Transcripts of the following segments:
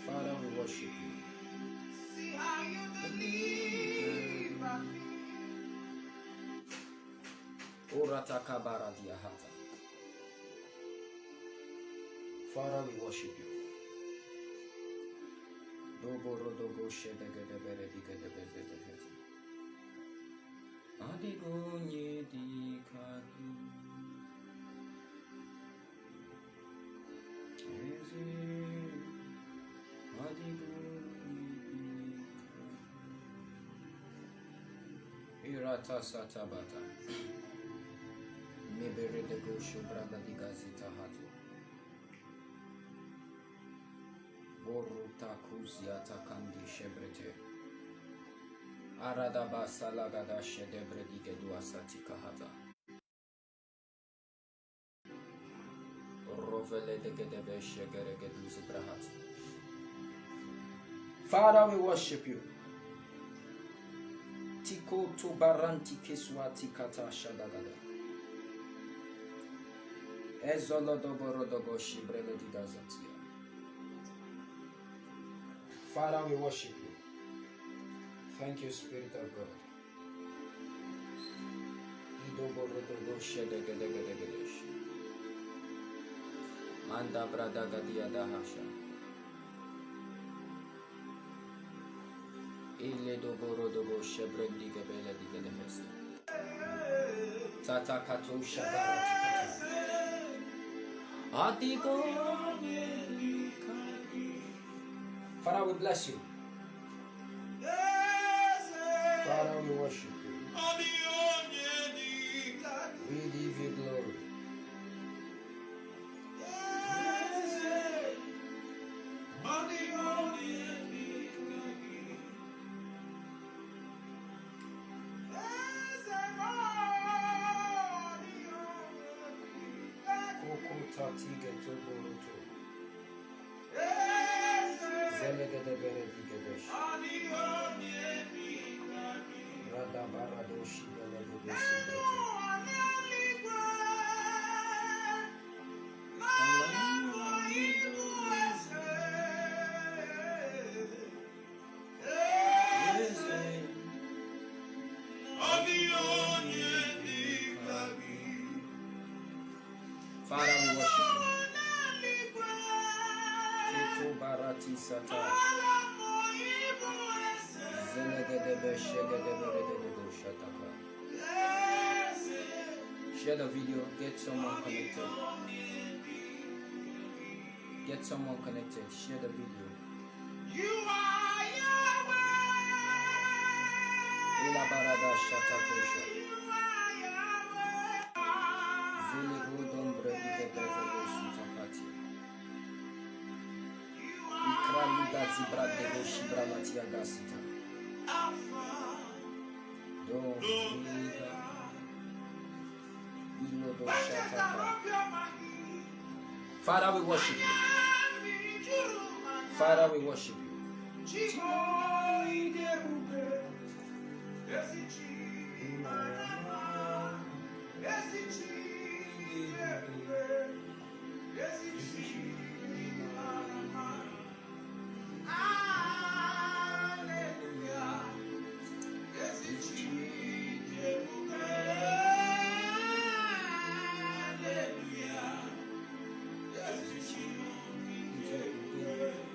Father, we worship you. See how you deliver me. Father, we worship you. Irata satabata. Mebere de gosho braga di gazita hatu. Boruta kuziata kandi shebrete. Aradaba salagada shedebre di gedua satika hata. Rovele de gedebe shegere geduz brahat. Father, we worship you. Tiko to baranti kiswati kata shadagada. Ezolo doboro dogo shibrele di gazatia. Father, we worship you. Thank you, Spirit of God. Idoboro dogo shedegedegedegedesh. Manda brada gadia dahasha. Ile doboro dogo shebrendi gebele di gedehese. Tata kato shabarati kata. Father, we bless you. Father, we worship you. We give you glory. Father, we worship you. Keto barati sata. Share the video. Get someone connected. Get someone connected. Share the video. You are Yahweh. Ila barada shata kosha. Zile godom bredi de brevelo sutakati. Ikrali gazi brade goshi bramati agasita. Don't Father, we worship you. Father, we worship you.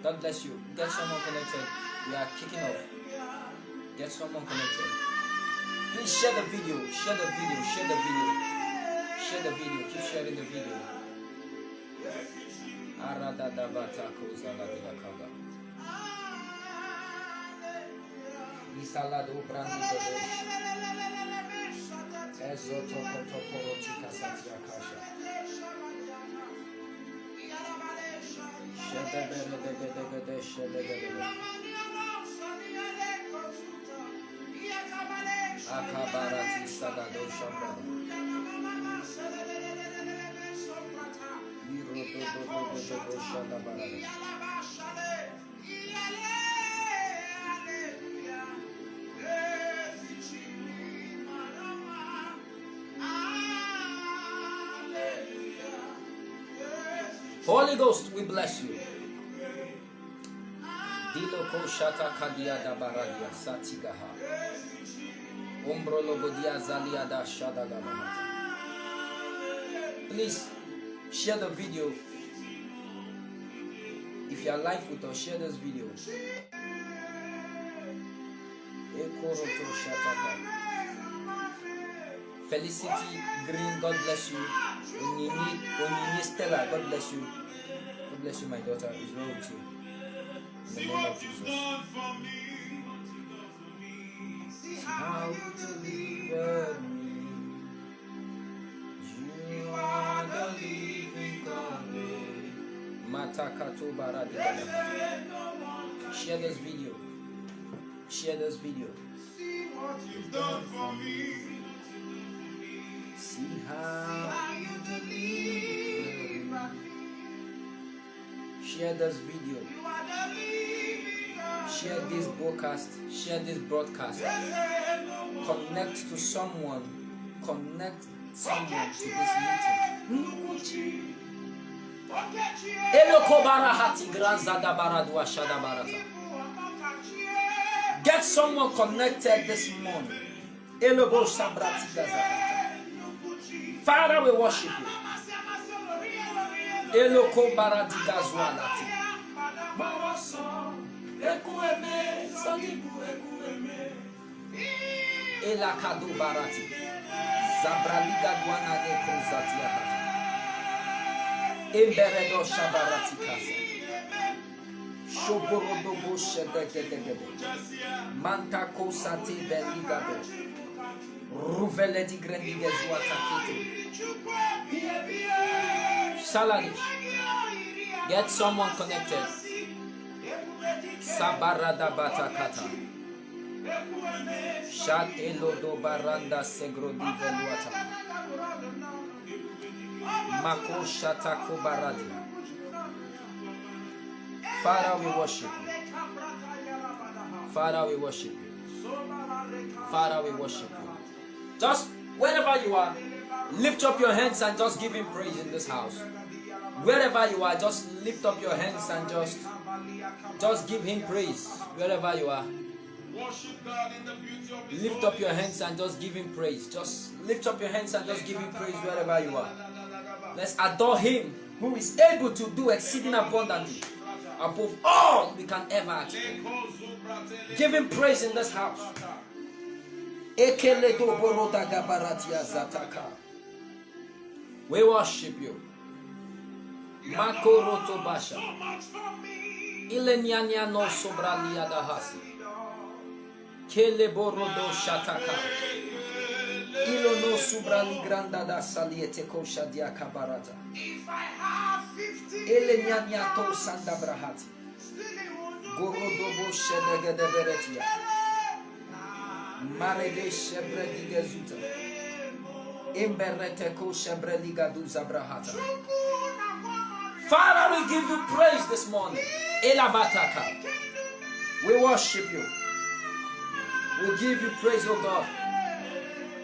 God bless you. Get someone connected. We are kicking off. Get someone connected. Please share the video. Share the video. Share the video. Share the video. Keep sharing the video. Aradadabata kozala dilakaba. Isalado brandi dodosh. Ezoto kotoporo chikasatia kasha. Akabarati sagado shabrada. Irodo shadabarada. Holy Ghost, we bless you. Diloko shata kadia da baradia satigaha. Ombrologodia zalia da shadagabahata. Please share the video. If you are live with us, share this video. Ekoroto shataka. Felicity Green, God bless you. Onyinye Stella, God bless you. God bless you, my daughter. Is well with you. In the name of Jesus. How to deliver me. You are the living God. Matakato Baradika. Share this video. Share this video. See what you've done for me. See how you deliver. Share this video. Share this broadcast. Share this broadcast. Connect to someone. Connect someone to this meeting. Get someone connected this morning. Father, we worship you. Eloko baradiga zwalati. Ekueme sadibu ekueme. Elakadu barati. Zabraliga duana de kruzatia hati. Emberedo shabarati kasa. Shoborodo boshe de. Manta kosati beligado. Ruvele di grendige zuatakite. Saladish. Get someone connected. Sabarada batakata. Shatelo do baranda segro di veluata. Mako shatako baradi. Father, we worship you. Father, we worship you. Father, we worship you. Just wherever you are, lift up your hands and just give him praise in this house. Wherever you are, just lift up your hands and just give him praise. Wherever you are, lift up your hands and just give him praise. Just lift up your hands and just give him praise wherever you are. Let's adore him who is able to do exceeding abundantly above all we can ever ask for. Give him praise in this house. We worship you. Makoroto basha. Ileniania no sobralia da hasi. Kele borodo shataka. Ilo no subrali granda da saliete kosha dia kabarata. Ileniania to sanda brahati. Gorodo bo shedege de beretia. Marede shebrediga zuta. Imberete ko shebrediga duza brahata. Father, we give you praise this morning. Elabataka. We worship you. We give you praise, O God.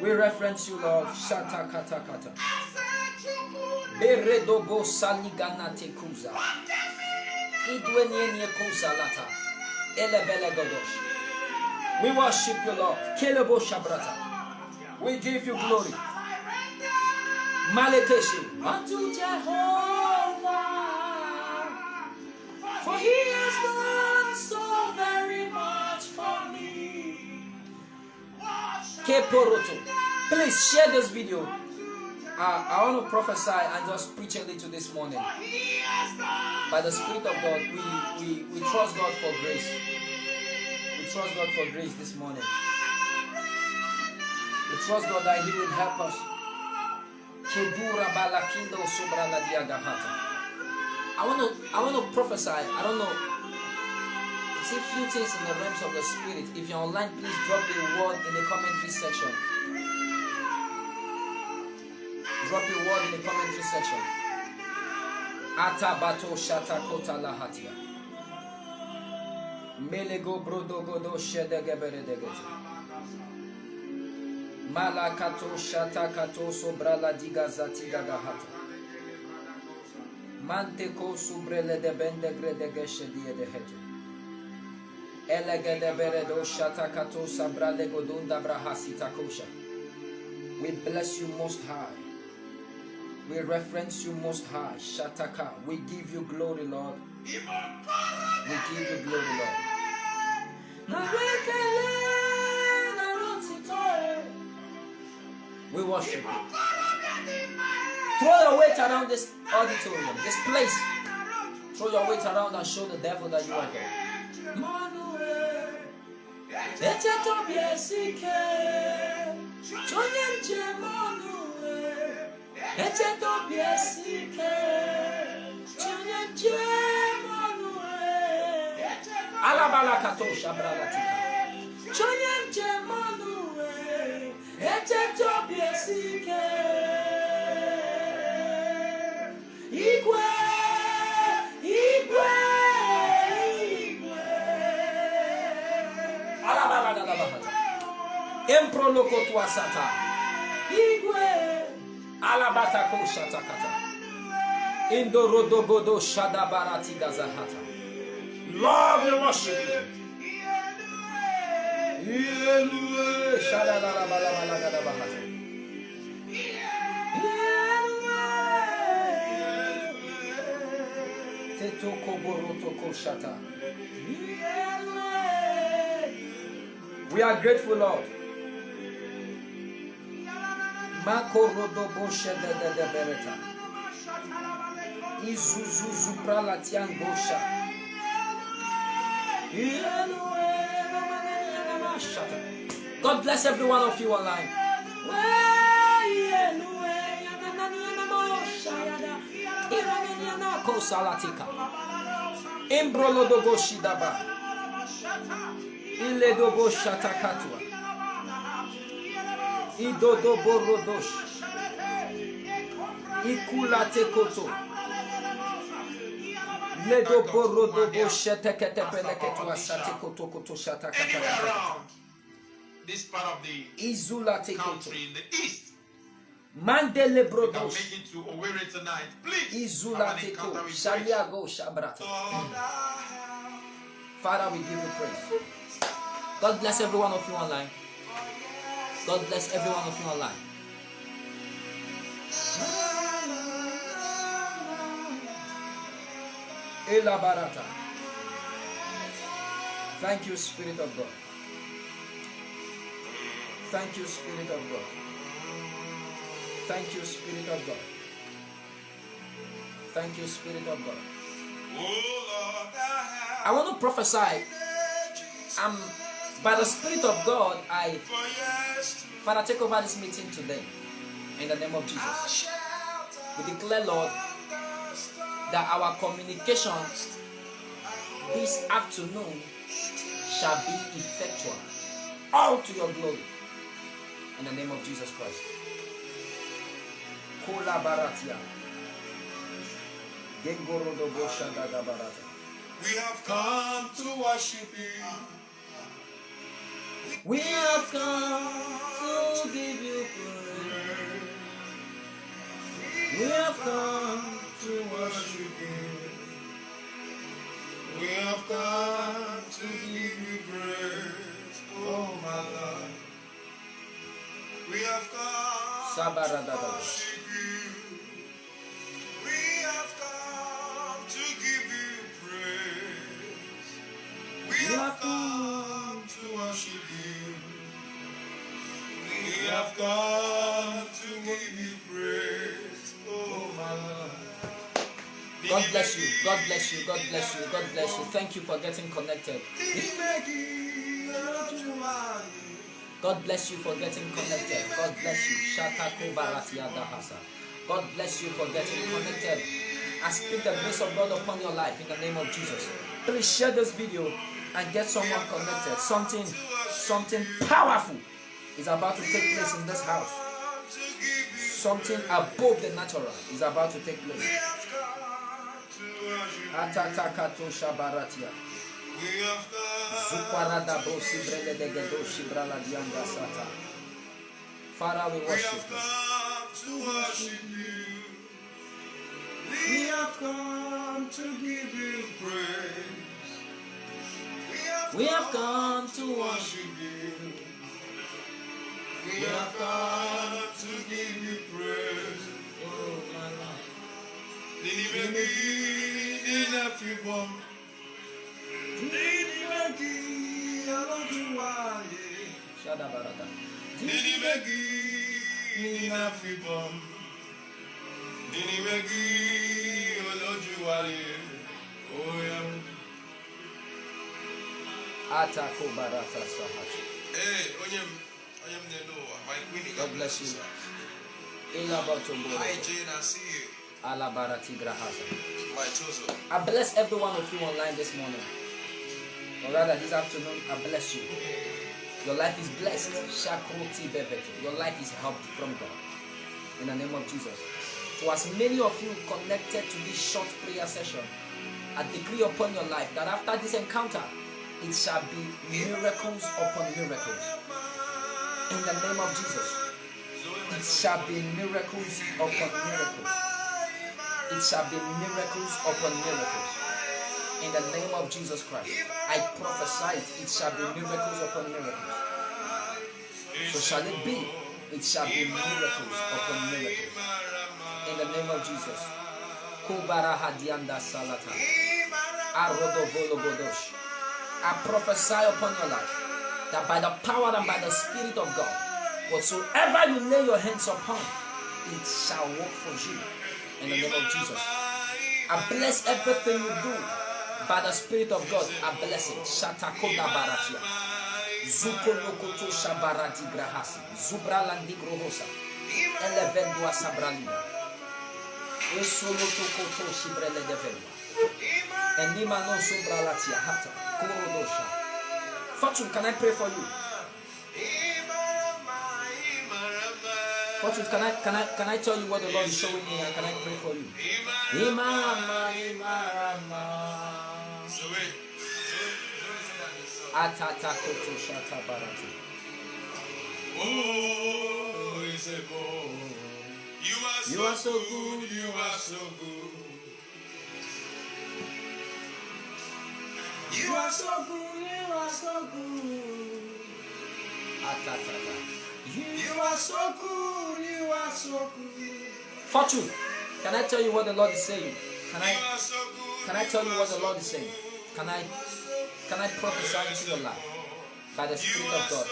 We reference you, Lord. Shata kata kata. Beredobo saligana tekuza. Idwenye kuza lata. Elebele godosh. We worship you, Lord. Kelebo shabrata. We give you glory. Malekeshi. Unto Jehovah, for he has done so very much for me. Keporoto. Please share this video. I want to prophesy and just preach a little this morning. By the Spirit of God, we trust God for grace. We trust God for grace this morning. We trust God that he will help us. I want to prophesy. I don't know. See a few things in the realms of the spirit. If you're online, please drop a word in the commentary section. Drop a word in the commentary section. Atabato shata kota lahatia. Melego brodo godo shedegabere degete. Malakato shata kato sobra la diga zatiga gahata. Manteko subrele de bende gredege shedie de hete. Elegede beredo shatakato sabrale godunda brahasita kosha. We bless you most high. We reference you most high. Shataka. We give you glory, Lord. We give you glory, Lord. We worship you. Throw your weight around this auditorium, this place. Throw your weight around and show the devil that you are God. Emproloko tuasata. Igwe. Alabata ko shatakata. Indorodogodo shadabarati gazahata. Lord, we worship you. Yelue shadadarabalabalagadabahata. Tetoko borotoko shata. We are grateful, Lord. Makorodobo shedede bereta. Izuzu pralatiangosha. God bless every one of you online. Imbrolodogo shidaba. Iledobo shatakatwa. Idodobo rodosh. Ikulate koto. Ledobo rodobo sheteketepeleketua satekoto koto shatakata. This part of the Izulate koto. country in the east. Mandele Now brodosh. making to Owerri tonight. Please have an Izulate encounter ko. with grace. Shaliago shabrata. Father, we give you praise. God bless every one of you online. God bless every one of you online. Ela barata. Thank you, Spirit of God. Thank you, Spirit of God. Thank you, Spirit of God. Thank you, Spirit of God. I want to prophesy. By the Spirit of God, Father, take over this meeting today. In the name of Jesus. We declare, Lord, that our communication this afternoon shall be effectual. All to your glory. In the name of Jesus Christ. Kola baratia. Gengorodobo shadaga barata. We have come to worship you. We have come to give you praise. We have come to worship you. We have come to give you praise, oh my Lord. We have come to worship you. We have come to give you praise. We have come to worship you. We have come to give you praise, oh my Lord. God bless you. God bless you. God bless you. God bless you. Thank you for getting connected. God bless you for getting connected. God bless you. Shatako baratia dahasa. God bless you for getting connected. I speak the grace of God upon your life in the name of Jesus. Please share this video and get someone connected. Something powerful is about to take place in this house. Something above the natural is about to take place. Atatakato shabaratia. Zukwarada bosi brele de gedo shibrala dianda sata. Father, we worship you. We have come to give you praise. We have We have come to worship you. We have come to give you praise. Oh, my Lord. Shadabarada. Atako barata sahati. God bless you. Hi Jane, I see you. Alabarati grahasa. My Tozo. I bless every one of you online this morning. Or rather this afternoon, I bless you. Your life is blessed. Shakroti beveti. Your life is helped from God. In the name of Jesus. To as many of you connected to this short prayer session, I decree upon your life that after this encounter, it shall be miracles upon miracles. In the name of Jesus. It shall be miracles upon miracles. It shall be miracles upon miracles. In the name of Jesus Christ, I prophesy it shall be miracles upon miracles. So shall it be. It shall be miracles upon miracles. In the name of Jesus. Kubara hadianda salata. Arodovolobodosh. I prophesy upon your life that by the power and by the Spirit of God, whatsoever you lay your hands upon, it shall work for you. In the name of Jesus. I bless everything you do by the Spirit of God. I bless it. Shatakoda baratia. Zukonokoto shabarati grahasi. Zubralandi grohosa. Elevendua sabralida. Esolotokoto shibrele develua. Enima no sobralatia hata. Korodosha. Fortune, can I pray for you? Fortune, can I tell you what the Lord is showing me and can I pray for you? Imarama. Atata koto shata barati. Oh, it's a boy. You are so good, you are so good. You are so good, you are so good. Atata. You are so good, you are so good. Fortune, can I tell you what the Lord is saying? Can You are so good. I tell you what the Lord is saying? Can I prophesy into your life by the Spirit of God?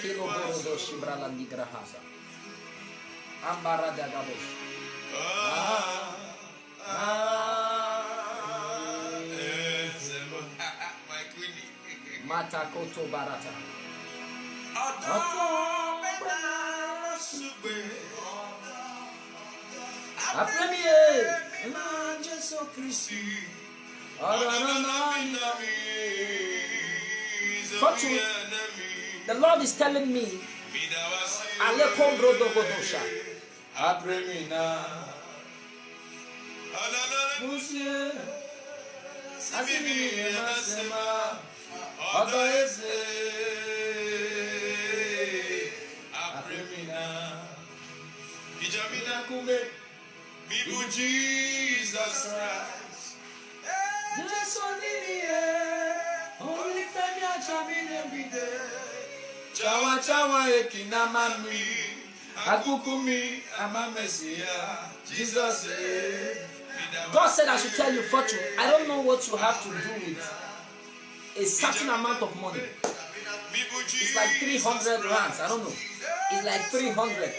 Kilo borodo shibralandi grahasa. Ambara dagabosh. My queenie. Mata koto barata. A premier. Jésus Christ. Fortune, the Lord is telling me, Aleko brodo godosha. Apremina. Monsieur, Asimi Masema. Odo ese. Apremina. Ijamina kume. Bibu Jesus Christ. Jesus Only Femia Chamine Bide. Chawa chawa ekina mami. Akukumi ama Messiah. Jesus. God said I should tell you, Fortune, I don't know what you have to do with a certain amount of money. It's like 300 rands. I don't know. It's like 300.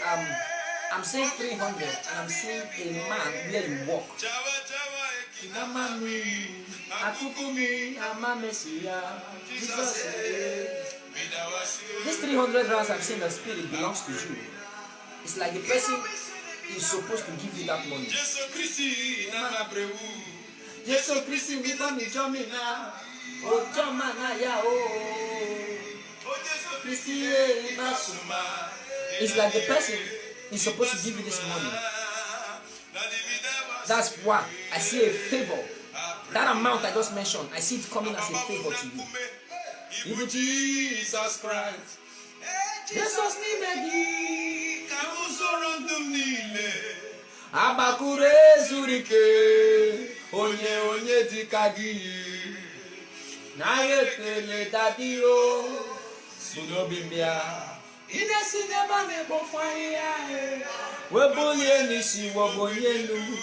I'm saying 300 and I'm seeing a man where you walk. Akukumi ama Messiah. Jesus. This 300 rands I'm saying the spirit belongs to you. It's like the person is supposed to give you that money. Jesus Christi nana brewu. Jesus Christi mi ba mi jomina. Oh, Jomana ya oh. Oh Jesus Christi Basuma. It's like the person is supposed to give you this money. That's why I see a favor. That amount I just mentioned, I see it coming as a favor to you. Even Jesus Christ. Jesus ni megi. Kamu sorondum nile. Abakure zurike. Onye dikagi. Na yekele daddy o. Buno bimbia. Inesi neba nebo fire. Webonye nisi wabonye lu.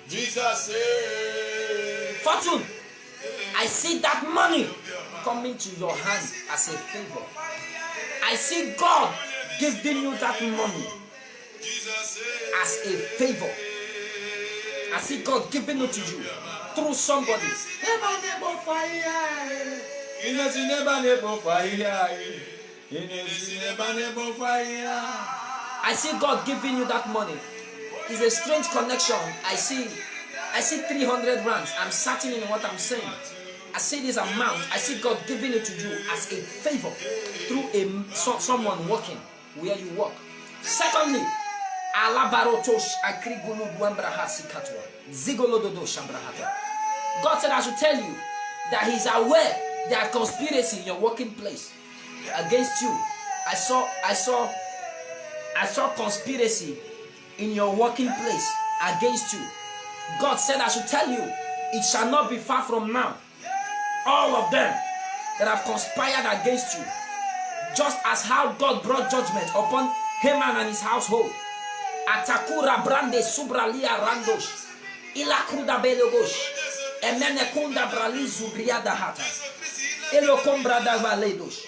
Jesus said. Fortune. I see that money coming to your hand as a favor. I see God giving you that money as a favor. I see God giving it to you through somebody. I see God giving you that money. It's a strange connection. I see 300 rands. I'm certain in what I'm saying. I see this amount. I see God giving it to you as a favor through someone working where you work. Secondly, God said I should tell you that He's aware there are conspiracy in your working place against you. I saw conspiracy in your working place against you. God said I should tell you, it shall not be far from now. All of them that have conspired against you, just as how God brought judgment upon Haman and his household. Atakura brande subralia randosh, ilakruda belogosh, emenekunda brali zubriada hata, elokombra da valedosh,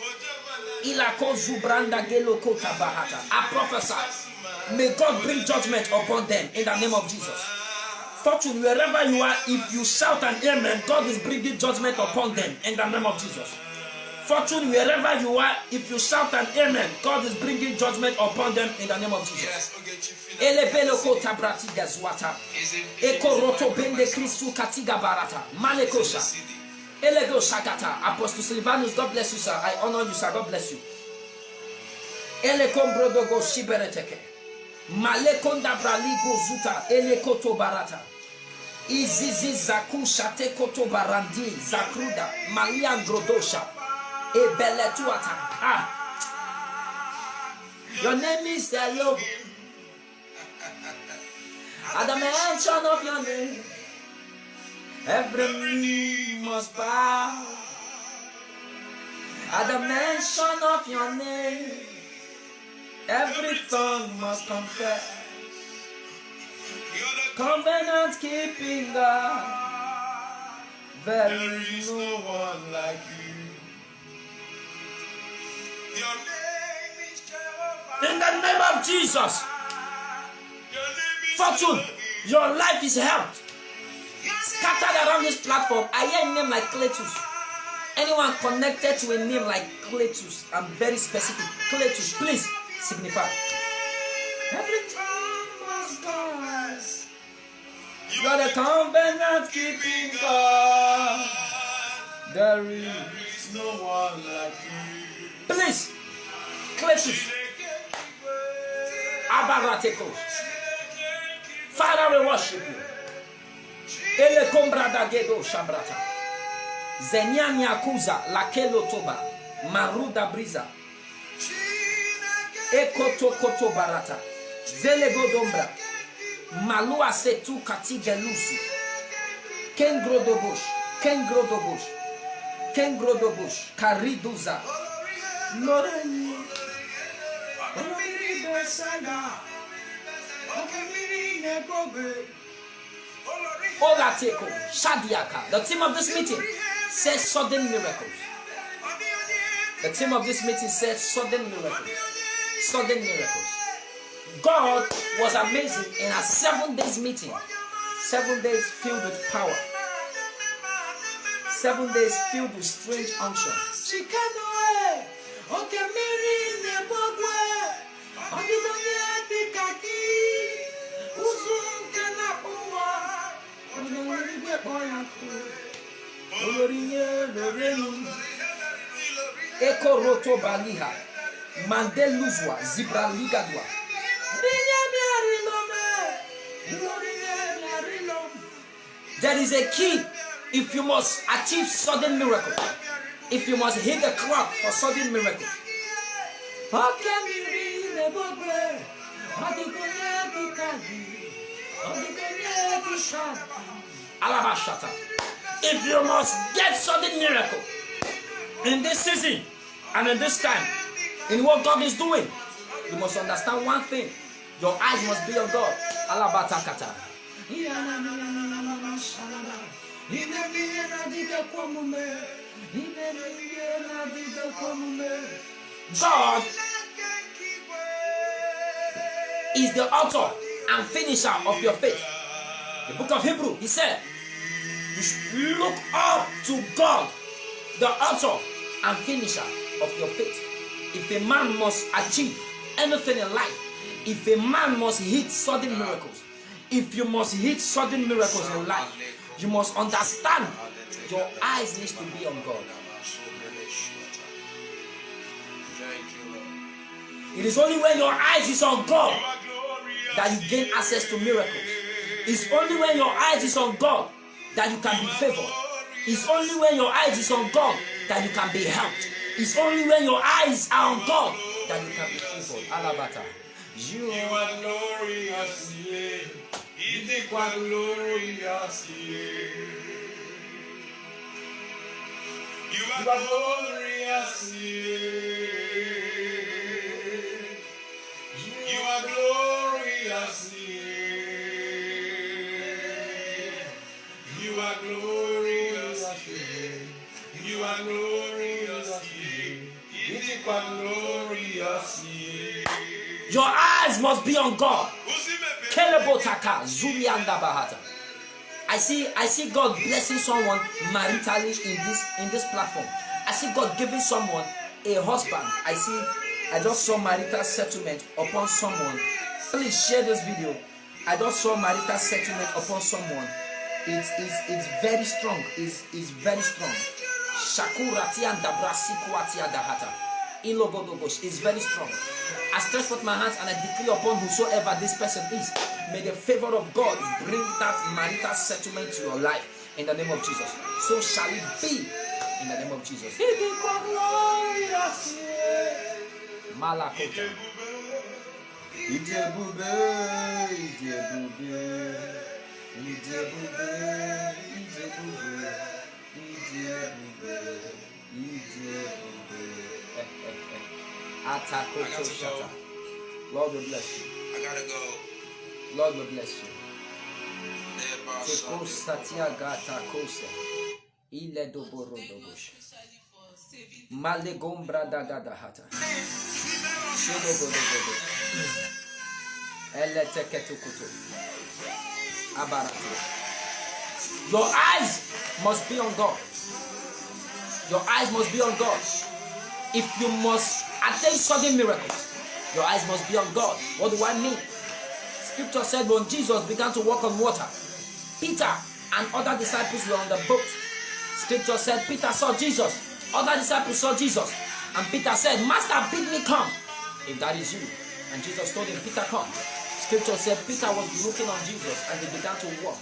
ilako zubranda gelokota bahata. I prophesy, may God bring judgment upon them in the name of Jesus. Fortune, wherever you are, if you shout an amen, God is bringing judgment upon them in the name of Jesus. Fortune, wherever you are, if you shout an amen, God is bringing judgment upon them in the name of Jesus. Elebeloko tabrati gazwata. Ekoroto bende Christu katiga barata. Malekosha. Elego shakata. Apostle Silvanus, God bless you, sir. I honor you, sir. God bless you. Elekombrodogo shibereteke. Malekonda braligo zuta. Elekoto barata. Izizi zaku shate koto barandi. Zakruda. Maliandrodosha. Ebeletuata. Ah. Your name is Hello. At the mention of your name, every knee must bow. At the mention of your name, every tongue must confess. Covenant keeping God, there is no one like you. Your name is Jehovah. In the name of Jesus. Fortune, your life is helped. Scattered around this platform, I hear a name like Cletus. Anyone connected to a name like Cletus, I'm very specific. Cletus, please signify. Every time must rise. You're the covenant keeping God. There is no one like you. Please, Cletus. Abarateko. Father, we worship you. Ele kombrada gedo shabrata. Zenyani akuza lakelo toba. Maruda briza. Ekoto koto barata. Zele godombra. Malua setu katige lusu. Kengro bush. Kengro do bush. Kariduza. Loreni. Olori besanga. Olateko, Shadiaka. The theme of this meeting says sudden miracles. The theme of this meeting says sudden miracles. Sudden miracles. God was amazing in a 7 days meeting. 7 days filled with power. 7 days filled with strange unction. Eko roto baliha mandeluzwa zibraligadwa. There is a key if you must achieve sudden miracle. If you must hit the clock for sudden miracle. Alabashata. If you must get sudden miracle in this season and in this time, in what God is doing, you must understand one thing. Your eyes must be on God. Alabatakata. God is the author and finisher of your faith. The book of Hebrew, he said, you should look up to God, the author and finisher of your faith. If a man must achieve anything in life, if a man must hit sudden miracles, if you must hit sudden miracles in life, you must understand your eyes need to be on God. It is only when your eyes is on God that you gain access to miracles. It's only when your eyes is on God that you can be favored. It's only when your eyes is on God that you can be helped. It's only when your eyes are on God that you can be favored. Alabata. You are glorious, yeah. You are glorious, yeah. You are glorious, yeah. You are glorious, yeah. You are glorious, yeah. You are glorious, yeah. You are glorious, yeah. Your eyes must be on God. Kelebotaka, Zulianda Bahata. I see God blessing someone maritally in this platform. I see God giving someone a husband. I just saw marital settlement upon someone. Please share this video. I just saw marital settlement upon someone. It's very strong. It's very strong. Shakurati and Dabrasikuati Dahata. Ilogodogosh is very strong. I stretch forth my hands and I decree upon whosoever this person is, may the favor of God bring that marital settlement to your life in the name of Jesus. So shall it be in the name of Jesus. Malakota. Lord will bless you. I gotta go. Lord will bless you. Ile doboro dobosh. Malegombra dagadahata. Shedogodogodo. Eleteketukutu. Abaratu. Your eyes must be on God. Your eyes must be on God. If you must attain sudden miracles, your eyes must be on God. What do I mean? Scripture said when Jesus began to walk on water, Peter and other disciples were on the boat. Scripture said Peter saw Jesus. Other disciples saw Jesus. And Peter said, Master, bid me come, if that is you. And Jesus told him, Peter, come. Scripture said Peter was looking on Jesus and he began to walk.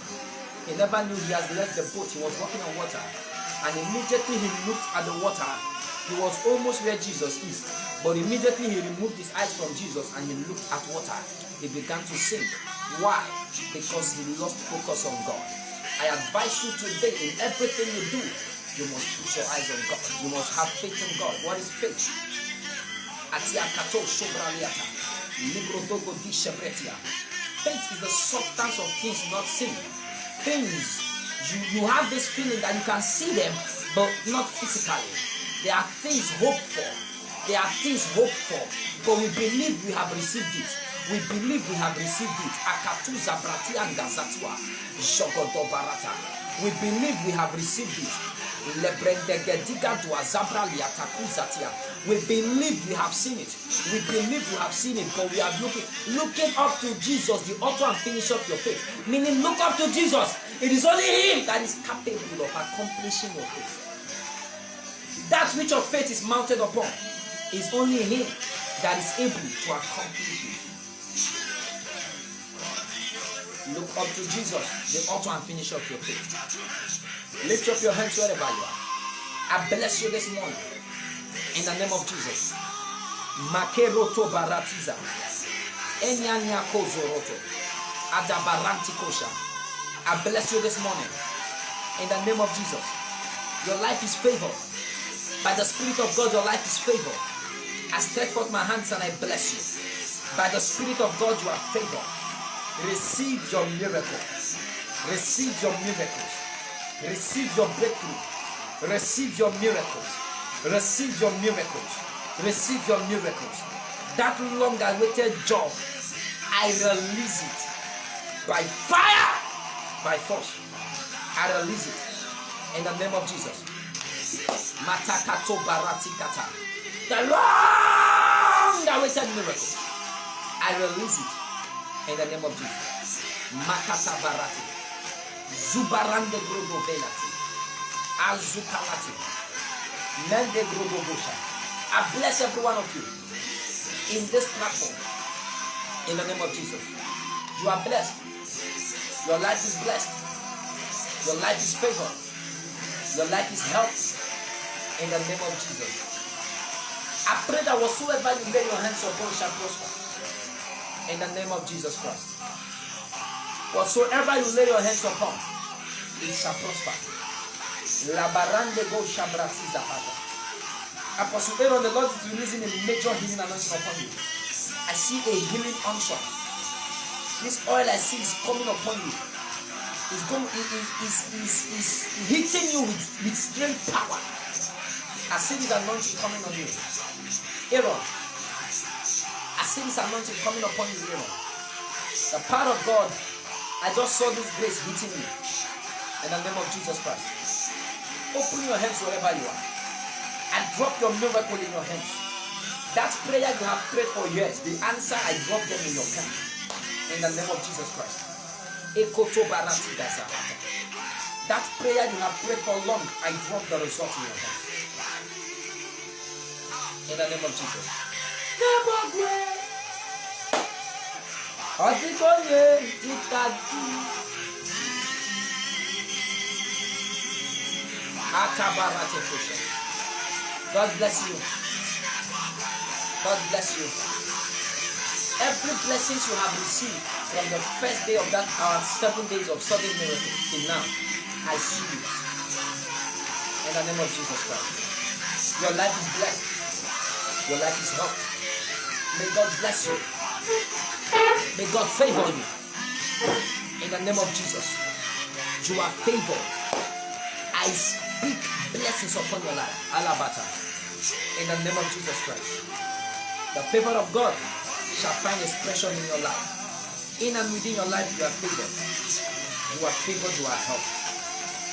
He never knew he has left the boat. He was walking on water. And immediately he looked at the water. He was almost where Jesus is. But immediately he removed his eyes from Jesus and he looked at water. He began to sink. Why? Because he lost focus on God. I advise you today, in everything you do, you must put your eyes on God. You must have faith in God. What is faith? Faith is the substance of things not seen. Things, you have this feeling that you can see them, but not physically. There are things hoped for. There are things hoped for, but we believe we have received it. We believe we have received it. Akatuza bratianga zatua. Jogodo barata. We believe we have received it. Lebrendegediga dua zabra liatakuzatia. We believe we have seen it. We believe we have seen it, but we are looking up to Jesus, the author and finisher of your faith. Meaning, look up to Jesus. It is only Him that is capable of accomplishing your faith. That which your faith is mounted upon is only Him that is able to accomplish it. Look up to Jesus, the author and finisher of your faith. Lift up your hands wherever you are. I bless you this morning in the name of Jesus. Makeroto baratiza. Enyanya kozoroto. Adabaranti kosha. I bless you this morning In the name of Jesus. Your life is favored. By the Spirit of God, your life is favored. I stretch forth my hands and I bless you. By the Spirit of God, you are favored. Receive your miracle. Receive your miracles. Receive your breakthrough. Receive your miracles. Receive your miracles. Receive your miracles. That long-awaited job, I release it by fire, by force. I release it in the name of Jesus. Matakato baratikata. The long-awaited miracle, I release it in the name of Jesus. Makata barati. Zubarande grogo velati. Azukalati. Mende grogo busha. I bless every one of you in this platform in the name of Jesus. You are blessed. Your life is blessed. Your life is favored. Your life is helped in the name of Jesus. I pray that whatsoever you lay your hands upon shall prosper in the name of Jesus Christ. Whatsoever you lay your hands upon, it shall prosper. Labarande go shabrati zahata. Apostle Aaron, the Lord is releasing a major healing anointing upon you. I see a healing unction. This oil I see is coming upon you. It's hitting you with strange power. I see this anointing coming on you. Aaron, I see this anointing coming upon you, Aaron. The power of God, I just saw this grace hitting you. In the name of Jesus Christ. Open your hands wherever you are. And drop your miracle in your hands. That prayer you have prayed for years, the answer, I drop them in your hand. In the name of Jesus Christ. That prayer you have prayed for long, I drop the result in your hands. In the name of Jesus. God bless you. God bless you. Every blessing you have received from the first day of that our 7 days of sudden miracles till now, I see it. In the name of Jesus Christ. Your life is blessed. Your life is helped. May God bless you. May God favor you. In the name of Jesus. You are favored. I speak blessings upon your life. Alabata. In the name of Jesus Christ. The favor of God shall find expression in your life. In and within your life, you are favored. You are favored, you are helped.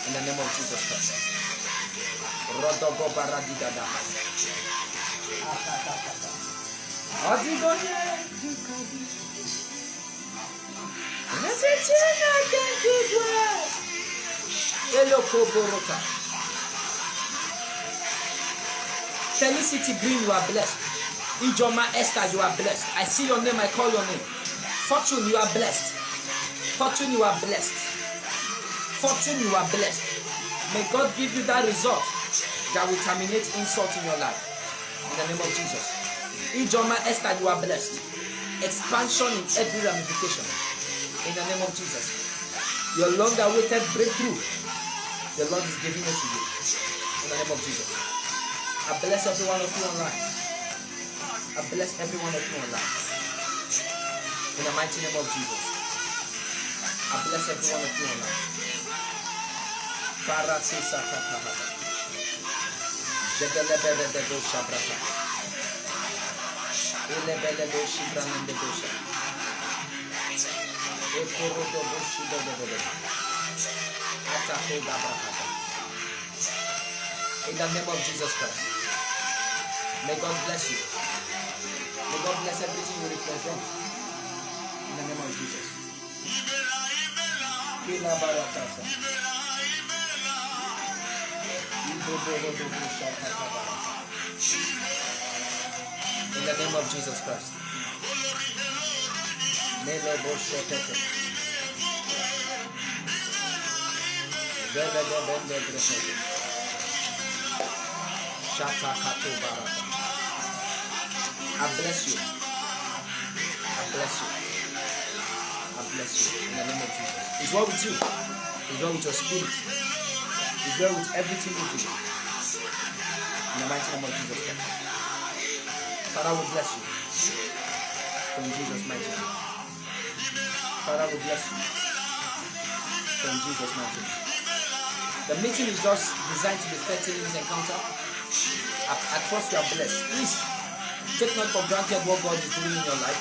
In the name of Jesus Christ. Felicity Green, you are blessed. Ijoma Esther, you are blessed. I see your name, I call your name. Fortune, you are blessed. Fortune, you are blessed. Fortune, you are blessed. May God give you that result that will terminate insult in your life. In the name of Jesus. Ijoma Esther, you are blessed. Expansion in every ramification. In the name of Jesus. Your long-awaited breakthrough, the Lord is giving it to you. In the name of Jesus. I bless every one of you online. I bless every one of you online. In the mighty name of Jesus. I bless every one of you online. Parate satakahata. Jedelebere de go shabrata. Elebele do shibranende dosha. Ekoro do boshi de. Atako gabrahata. In the name of Jesus Christ. May God bless you. May God bless everything you represent. In the name of Jesus. In the name of Jesus Christ. I bless you. I bless you. I bless you. In the name of Jesus. It's well with you. It's well with your spirit. He's well with everything you do. In the mighty name of Jesus Christ. Father, we bless you. For in Jesus' mighty name. Father, we bless you. For in Jesus' mighty name. The meeting is just designed to be 30 minutes encounter. I trust you are blessed. Please, take not for granted what God is doing in your life.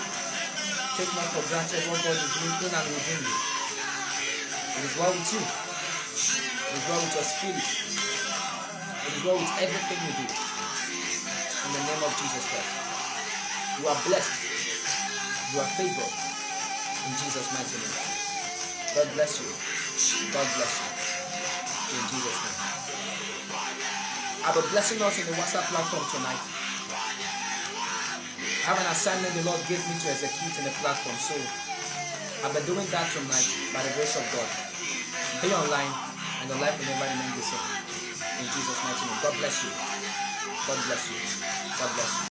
Take not for granted what God is doing in and within you. It is well with you. It is well with your spirit. It is well with everything you do. In the name of Jesus Christ. You are blessed. You are favored. In Jesus' mighty name. God bless you. God bless you. In Jesus' name. I'll be blessing us in the WhatsApp platform tonight. I have an assignment the Lord gave me to execute in the platform. So I'll be doing that tonight by the grace of God. Be online and your life will never remain the same. In Jesus' mighty name. God bless you. God bless you. God bless you.